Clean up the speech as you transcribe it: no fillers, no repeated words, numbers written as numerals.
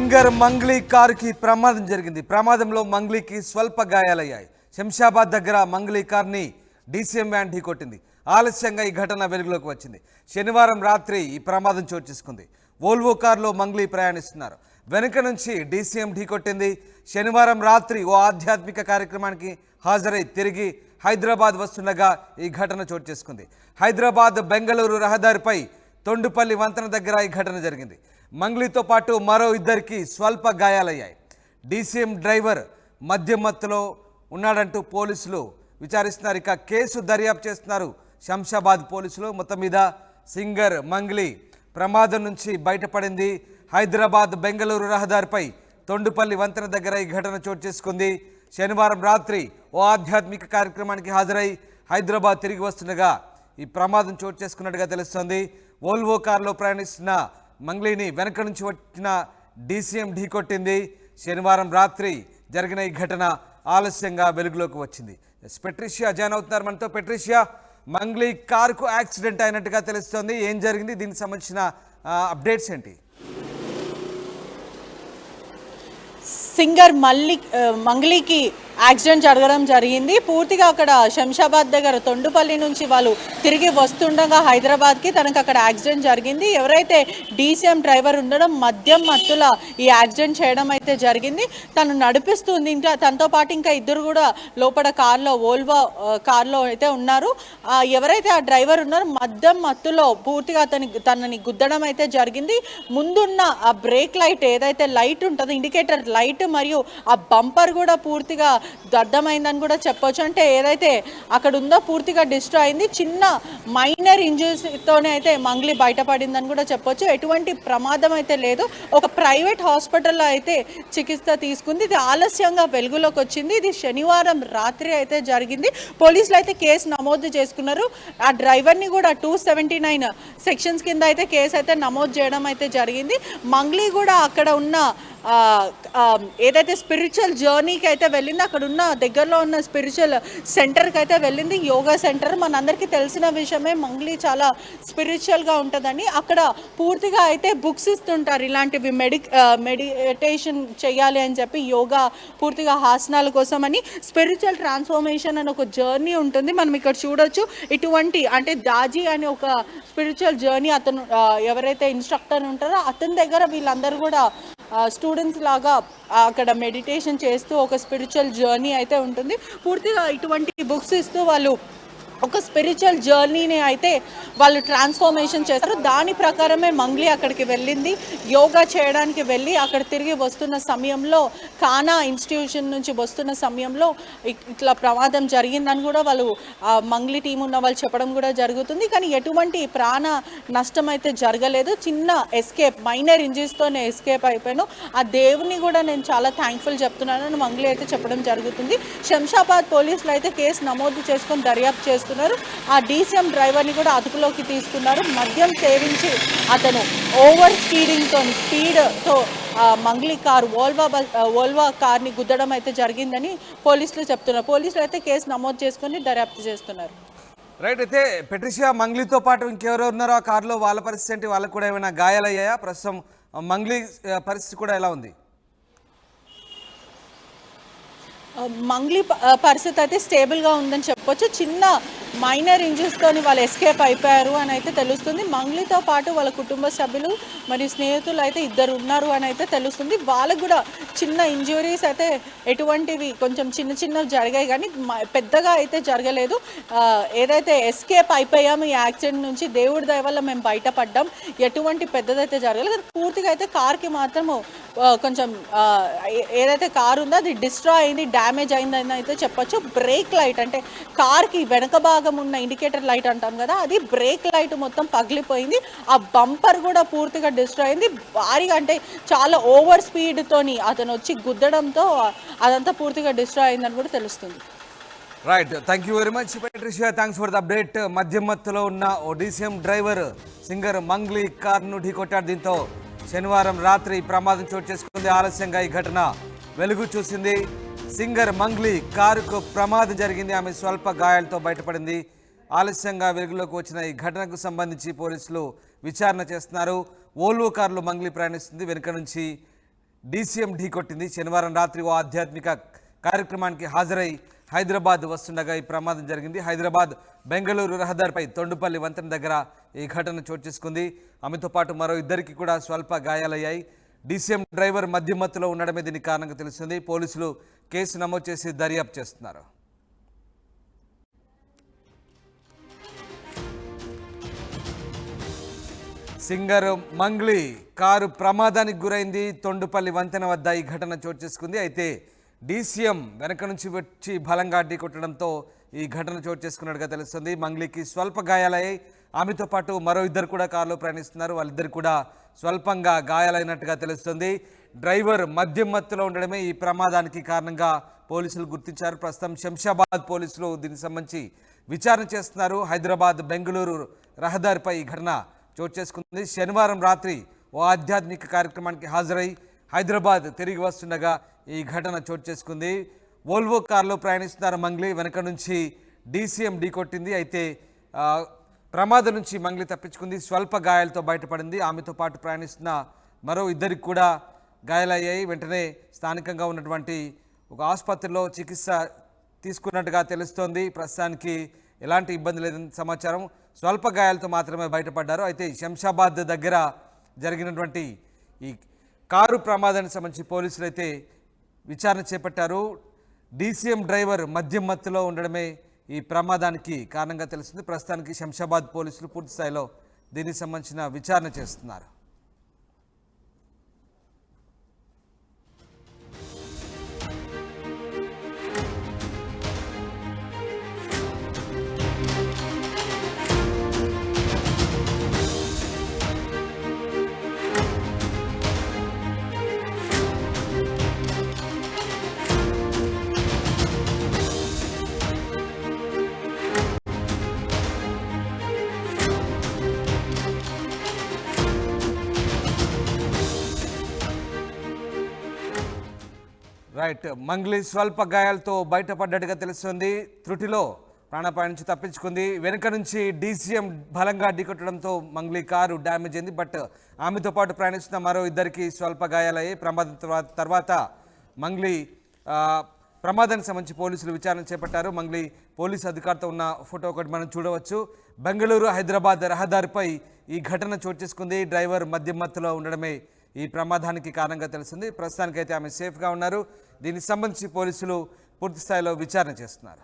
Singer Mangli కారుకి ప్రమాదం జరిగింది. ప్రమాదంలో మంగ్లీకి స్వల్ప గాయాలయ్యాయి. శంషాబాద్ దగ్గర మంగ్లీ కార్ని డీసీఎం వ్యాన్ ఢీకొట్టింది. ఆలస్యంగా ఈ ఘటన వెలుగులోకి వచ్చింది. శనివారం రాత్రి ఈ ప్రమాదం చోటు చేసుకుంది. వోల్వో కారులో మంగ్లీ ప్రయాణిస్తున్నారు. వెనుక నుంచి డీసీఎం ఢీకొట్టింది. శనివారం రాత్రి ఓ ఆధ్యాత్మిక కార్యక్రమానికి హాజరై తిరిగి హైదరాబాద్ వస్తుండగా ఈ ఘటన చోటు చేసుకుంది. హైదరాబాద్ బెంగళూరు రహదారిపై తొండుపల్లి వంతెన దగ్గర ఈ ఘటన జరిగింది. మంగ్లీతో పాటు మరో ఇద్దరికి స్వల్ప గాయాలయ్యాయి. డీసీఎం డ్రైవర్ మద్యం మత్తులో ఉన్నాడంటూ పోలీసులు విచారిస్తున్నారు. ఇక కేసు దర్యాప్తు చేస్తున్నారు శంషాబాద్ పోలీసులు. మొత్తం మీద సింగర్ మంగ్లీ ప్రమాదం నుంచి బయటపడింది. హైదరాబాద్ బెంగళూరు రహదారిపై తొండుపల్లి వంతెన దగ్గర ఈ ఘటన చోటు చేసుకుంది. శనివారం రాత్రి ఓ ఆధ్యాత్మిక కార్యక్రమానికి హాజరై హైదరాబాద్ తిరిగి వస్తుండగా ఈ ప్రమాదం చోటు చేసుకున్నట్టుగా తెలుస్తోంది. వోల్వో కారులో ప్రయాణిస్తున్న మంగ్లీని వెనక నుంచి వచ్చిన డీసీఎం ఢీకొట్టింది. శనివారం రాత్రి జరిగిన ఈ ఘటన ఆలస్యంగా వెలుగులోకి వచ్చింది. పెట్రిషియా జాయిన్ అవుతున్నారు మనతో. పెట్రిషియా, మంగ్లీ కారుకు యాక్సిడెంట్ అయినట్టుగా తెలుస్తోంది. ఏం జరిగింది, దీనికి సంబంధించిన అప్డేట్స్ ఏంటి? సింగర్ మంగ్లీకి యాక్సిడెంట్ జరగడం జరిగింది. పూర్తిగా అక్కడ శంషాబాద్ దగ్గర తొండుపల్లి నుంచి వాళ్ళు తిరిగి వస్తుండగా హైదరాబాద్కి తనకు అక్కడ యాక్సిడెంట్ జరిగింది. ఎవరైతే డీసీఎం డ్రైవర్ ఉండడం మద్యం మత్తుల ఈ యాక్సిడెంట్ చేయడం అయితే జరిగింది. తను నడిపిస్తుంది. ఇంకా తనతో పాటు ఇంకా ఇద్దరు కూడా లోపల కార్లో వోల్వో కార్లో అయితే ఉన్నారు. ఎవరైతే ఆ డ్రైవర్ ఉన్నారో మద్యం మత్తులో పూర్తిగా తనని గుద్దడం అయితే జరిగింది. ముందున్న ఆ బ్రేక్ లైట్ ఏదైతే లైట్ ఉంటుందో ఇండికేటర్ లైట్ మరియు ఆ బంపర్ కూడా పూర్తిగా దద్దమైందని కూడా చెప్పొచ్చు. అంటే ఏదైతే అక్కడ ఉందో పూర్తిగా డిస్ట్రాయ్ అయింది. చిన్న మైనర్ ఇంజరీస్తోనే అయితే మంగ్లీ బయటపడిందని కూడా చెప్పొచ్చు. ఎటువంటి ప్రమాదం అయితే లేదు. ఒక ప్రైవేట్ హాస్పిటల్లో అయితే చికిత్స తీసుకుంది. ఇది ఆలస్యంగా వెలుగులోకి వచ్చింది. ఇది శనివారం రాత్రి అయితే జరిగింది. పోలీసులు అయితే కేసు నమోదు చేసుకున్నారు. ఆ డ్రైవర్ని కూడా 279 సెక్షన్స్ కింద అయితే కేసు అయితే నమోదు చేయడం అయితే జరిగింది. మంగ్లీ కూడా అక్కడ ఉన్న ఏదైతే స్పిరిచువల్ జర్నీకి అయితే వెళ్ళింది, అక్కడ ఉన్న దగ్గరలో ఉన్న స్పిరిచువల్ సెంటర్కి అయితే వెళ్ళింది. యోగా సెంటర్ మనందరికీ తెలిసిన విషయమే. మంగ్లీ చాలా స్పిరిచువల్గా ఉంటుందని అక్కడ పూర్తిగా అయితే బుక్స్ ఇస్తుంటారు. ఇలాంటివి మెడిటేషన్ చేయాలి అని చెప్పి యోగా పూర్తిగా ఆసనాల కోసం అని స్పిరిచువల్ ట్రాన్స్ఫర్మేషన్ అని ఒక జర్నీ ఉంటుంది. మనం ఇక్కడ చూడొచ్చు. ఇటువంటి అంటే దాజీ అని ఒక స్పిరిచువల్ జర్నీ అతను ఎవరైతే ఇన్స్ట్రక్టర్ ఉంటారో అతని దగ్గర వీళ్ళందరూ కూడా స్టూడెంట్స్ లాగా అక్కడ మెడిటేషన్ చేస్తూ ఒక స్పిరిచువల్ జర్నీ అయితే ఉంటుంది. పూర్తిగా ఇటువంటి బుక్స్ ఇస్తూ వాళ్ళు ఒక స్పిరిచువల్ జర్నీని అయితే వాళ్ళు ట్రాన్స్ఫర్మేషన్ చేస్తారు. దాని ప్రకారమే మంగ్లీ అక్కడికి వెళ్ళింది. యోగా చేయడానికి వెళ్ళి అక్కడ తిరిగి వస్తున్న సమయంలో కానా ఇన్స్టిట్యూషన్ నుంచి వస్తున్న సమయంలో ఇట్లా ప్రమాదం జరిగిందని కూడా వాళ్ళు మంగ్లీ టీం ఉన్న వాళ్ళు చెప్పడం కూడా జరుగుతుంది. కానీ ఎటువంటి ప్రాణ నష్టం అయితే జరగలేదు. చిన్న ఎస్కేప్, మైనర్ ఇంజరీస్తోనే ఎస్కేప్ అయిపోయాను. ఆ దేవుని కూడా నేను చాలా థ్యాంక్ఫుల్ చెప్తున్నానని మంగ్లీ అయితే చెప్పడం జరుగుతుంది. శంషాబాద్ పోలీసులు అయితే కేసు నమోదు చేసుకొని దర్యాప్తు చేస్తున్నారు. ఆ డీసీఎం డ్రైవర్ని కూడా అదుపులోకి తీసుకున్నారు. మద్యం సేవించి అతను ఓవర్ స్పీడ్తో మంగ్లీ కారు వోల్వో కార్ని గుద్దడం అయితే జరిగిందని పోలీసులు చెప్తున్నారు. పోలీసులు అయితే కేసు నమోదు చేసుకొని దర్యాప్తు చేస్తున్నారు. రైట్. అయితే పెట్రిషియా, మంగ్లీతో పాటు ఇంకెవరెవరు ఉన్నారో ఆ కారులో, వాళ్ళ పరిస్థితి ఏంటి? వాళ్ళకు కూడా ఏమైనా గాయాలయ్యాయా? ప్రస్తుతం మంగ్లీ పరిస్థితి కూడా ఎలా ఉంది? మంగ్లీ పరిస్థితి అయితే స్టేబుల్గా ఉందని చెప్పొచ్చు. చిన్న మైనర్ ఇంజరీస్తోని వాళ్ళు ఎస్కేప్ అయిపోయారు అని అయితే తెలుస్తుంది. మంగ్లీతో పాటు వాళ్ళ కుటుంబ సభ్యులు మరియు స్నేహితులు అయితే ఇద్దరు ఉన్నారు అని అయితే తెలుస్తుంది. వాళ్ళకు కూడా చిన్న ఇంజురీస్ అయితే ఎటువంటివి కొంచెం చిన్నవి జరిగాయి కానీ పెద్దగా అయితే జరగలేదు. ఏదైతే ఎస్కేప్ అయిపోయాము ఈ యాక్సిడెంట్ నుంచి, దేవుడి దయ వల్ల మేము బయటపడ్డాం. ఎటువంటి పెద్దదైతే జరగలేదు. పూర్తిగా అయితే కార్కి మాత్రము కొంచెం ఏదైతే కారు ఉందో అది డిస్ట్రాయ్ అయింది, డ్యామేజ్ అయిందని అయితే చెప్పొచ్చు. బ్రేక్ లైట్ అంటే కార్కి వెనక భాగం ఉన్న ఇండికేటర్ లైట్ అంటాం కదా, అది బ్రేక్ లైట్ మొత్తం పగిలిపోయింది. ఆ బంపర్ కూడా పూర్తిగా డిస్ట్రాయ్ అయింది. భారీగా అంటే చాలా ఓవర్ స్పీడ్తోని అతను వచ్చి గుద్దడంతో అదంతా పూర్తిగా డిస్ట్రాయ్ అయిందని కూడా తెలుస్తుంది. Right. Thank you very much Patricia. Thanks for the update. మద్యం మత్తులో ఉన్న ఓ డీసీఎం డ్రైవర్ సింగర్ మంగ్లీ కార్ను ఢీకొట్టాడు. దీంతో శనివారం రాత్రి ప్రమాదం చోటు చేసుకుంది. ఆలస్యంగా ఈ ఘటన వెలుగు చూసింది. సింగర్ మంగ్లీ కారుకు ప్రమాదం జరిగింది. ఆమె స్వల్ప గాయాలతో బయటపడింది. ఆలస్యంగా వెలుగులోకి వచ్చిన ఈ ఘటనకు సంబంధించి పోలీసులు విచారణ చేస్తున్నారు. వోల్వో కారులో మంగ్లీ ప్రయాణిస్తుంది. వెనుక నుంచి డీసీఎం ఢీకొట్టింది. శనివారం రాత్రి ఓ ఆధ్యాత్మిక కార్యక్రమానికి హాజరై హైదరాబాద్ వస్తుండగా ఈ ప్రమాదం జరిగింది. హైదరాబాద్ బెంగళూరు రహదారిపై తొండుపల్లి వంతెన దగ్గర ఈ ఘటన చోటు చేసుకుంది. ఆమెతో పాటు మరో ఇద్దరికి కూడా స్వల్ప గాయాలయ్యాయి. డీసీఎం డ్రైవర్ మద్యమత్తులో ఉండడమే దీనికి కారణంగా తెలుస్తుంది. పోలీసులు కేసు నమోదు చేసి దర్యాప్తు చేస్తున్నారు. సింగర్ మంగ్లీ కారు ప్రమాదానికి గురైంది. తొండుపల్లి వంతెన వద్ద ఈ ఘటన చోటు చేసుకుంది. అయితే డీసీఎం వెనక నుంచి వచ్చి బలంగా ఢీకొట్టడంతో ఈ ఘటన చోటు చేసుకున్నట్టుగా తెలుస్తుంది. మంగ్లీకి స్వల్ప గాయాలయ్యాయి. ఆమెతో పాటు మరో ఇద్దరు కూడా కారులో ప్రయాణిస్తున్నారు. వాళ్ళిద్దరు కూడా స్వల్పంగా గాయాలైనట్టుగా తెలుస్తుంది. డ్రైవర్ మద్యం మత్తులో ఉండడమే ఈ ప్రమాదానికి కారణంగా పోలీసులు గుర్తించారు. ప్రస్తుతం శంషాబాద్ పోలీసులు దీనికి సంబంధించి విచారణ చేస్తున్నారు. హైదరాబాద్ బెంగళూరు రహదారిపై ఈ ఘటన చోటు చేసుకుంది. శనివారం రాత్రి ఓ ఆధ్యాత్మిక కార్యక్రమానికి హాజరై హైదరాబాద్ తిరిగి వస్తుండగా ఈ ఘటన చోటు చేసుకుంది. వోల్వో కారులో ప్రయాణిస్తున్నారు మంగ్లీ. వెనక నుంచి డీసీఎం ఢీకొట్టింది. అయితే ప్రమాదం నుంచి మంగ్లీ తప్పించుకుంది. స్వల్ప గాయాలతో బయటపడింది. ఆమెతో పాటు ప్రయాణిస్తున్న మరో ఇద్దరికి కూడా గాయాలయ్యాయి. వెంటనే స్థానికంగా ఉన్నటువంటి ఒక ఆసుపత్రిలో చికిత్స తీసుకున్నట్టుగా తెలుస్తోంది. ప్రస్తుతానికి ఎలాంటి ఇబ్బంది లేదని సమాచారం. స్వల్ప గాయాలతో మాత్రమే బయటపడ్డారు. అయితే శంషాబాద్ దగ్గర జరిగినటువంటి ఈ కారు ప్రమాదానికి సంబంధించి పోలీసులు అయితే విచారణ చేపట్టారు. డీసీఎం డ్రైవర్ మద్యం మత్తులో ఉండడమే ఈ ప్రమాదానికి కారణంగా తెలుస్తుంది. ప్రస్తుతానికి శంషాబాద్ పోలీసులు పూర్తి స్థాయిలో దీనికి సంబంధించిన విచారణ చేస్తున్నారు. రైట్, మంగ్లీ స్వల్ప గాయాలతో బయటపడ్డట్టుగా తెలుస్తుంది. త్రుటిలో ప్రాణాపాయం నుంచి తప్పించుకుంది. వెనుక నుంచి డీసీఎం బలంగా ఢీకొట్టడంతో మంగ్లీ కారు డ్యామేజ్ అయింది. బట్ ఆమెతో పాటు ప్రయాణిస్తున్న మరో ఇద్దరికి స్వల్ప గాయాలయ్యాయి. ప్రమాదం తర్వాత మంగ్లీ ప్రమాదానికి సంబంధించి పోలీసులు విచారణ చేపట్టారు. మంగ్లీ పోలీసు అధికారితో ఉన్న ఫోటో ఒకటి మనం చూడవచ్చు. బెంగళూరు హైదరాబాద్ రహదారిపై ఈ ఘటన చోటు చేసుకుంది. డ్రైవర్ మద్యం మత్తులో ఉండడమే ఈ ప్రమాదానికి కారణంగా తెలుస్తుంది. ప్రస్తుతానికైతే ఆమె సేఫ్గా ఉన్నారు. దీనికి సంబంధించి పోలీసులు పూర్తి స్థాయిలో విచారణ చేస్తున్నారు.